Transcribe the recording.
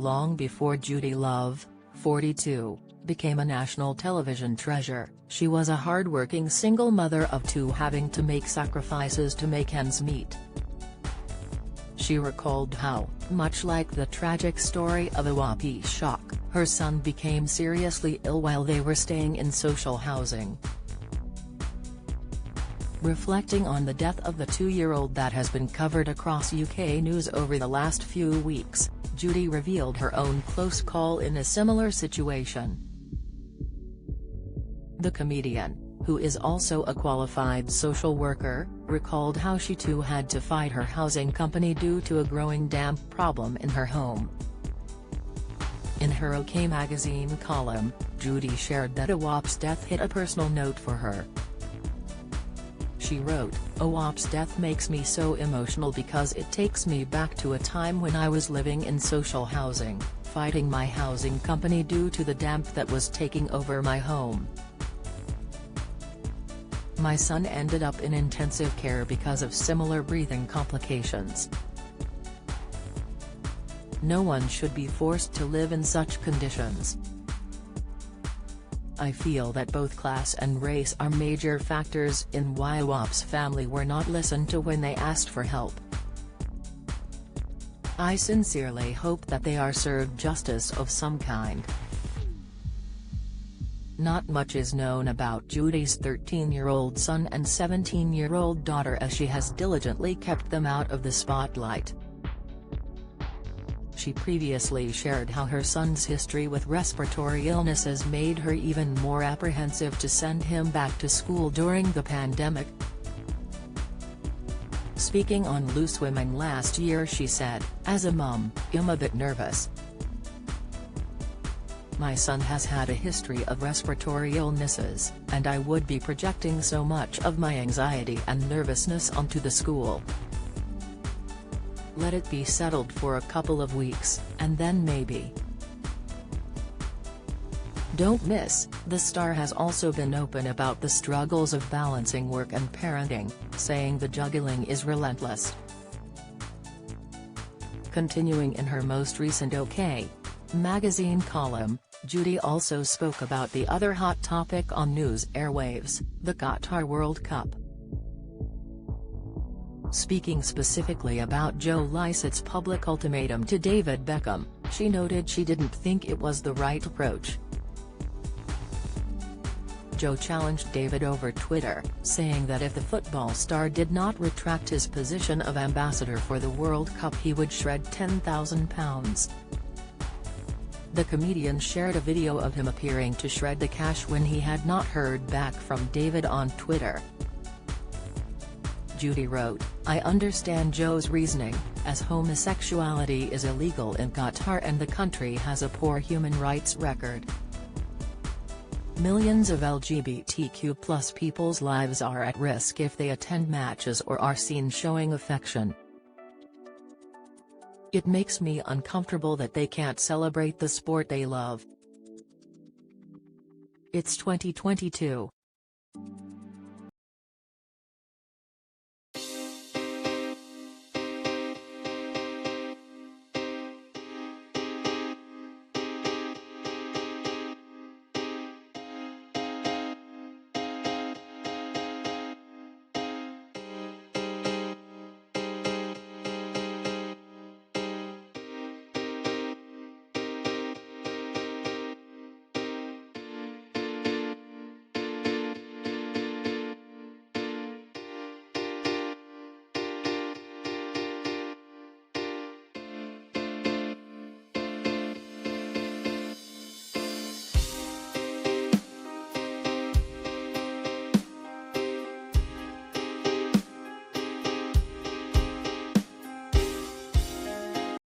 long before Judi Love, 42, became a national television treasure, she was a hard-working single mother of two having to make sacrifices to make ends meet. She recalled how, much like the tragic story of Awapi Shock, her son became seriously ill while they were staying in social housing. Reflecting on the death of the 2-year-old that has been covered across UK news over the last few weeks, Judi revealed her own close call in a similar situation. The comedian, who is also a qualified social worker, recalled how she too had to fight her housing company due to a growing damp problem in her home. In her OK magazine column, Judi shared that Awap's death hit a personal note for her. She wrote, "Awap's death makes me so emotional because it takes me back to a time when I was living in social housing, fighting my housing company due to the damp that was taking over my home. My son ended up in intensive care because of similar breathing complications. No one should be forced to live in such conditions. I feel that both class and race are major factors in why Awap's family were not listened to when they asked for help. I sincerely hope that they are served justice of some kind." Not much is known about Judi's 13-year-old son and 17-year-old daughter, as she has diligently kept them out of the spotlight. She previously shared how her son's history with respiratory illnesses made her even more apprehensive to send him back to school during the pandemic. Speaking on Loose Women last year, she said, "As a mum, I'm a bit nervous. My son has had a history of respiratory illnesses, and I would be projecting so much of my anxiety and nervousness onto the school. Let it be settled for a couple of weeks, and then maybe." Don't miss, the star has also been open about the struggles of balancing work and parenting, saying the juggling is relentless. Continuing in her most recent OK magazine column, Judi also spoke about the other hot topic on news airwaves, the Qatar World Cup. Speaking specifically about Joe Lycett's public ultimatum to David Beckham, she noted she didn't think it was the right approach. Joe challenged David over Twitter, saying that if the football star did not retract his position of ambassador for the World Cup, he would shred £10,000. The comedian shared a video of him appearing to shred the cash when he had not heard back from David on Twitter. Judi wrote, "I understand Joe's reasoning, as homosexuality is illegal in Qatar and the country has a poor human rights record. Millions of LGBTQ+ people's lives are at risk if they attend matches or are seen showing affection. It makes me uncomfortable that they can't celebrate the sport they love. It's 2022.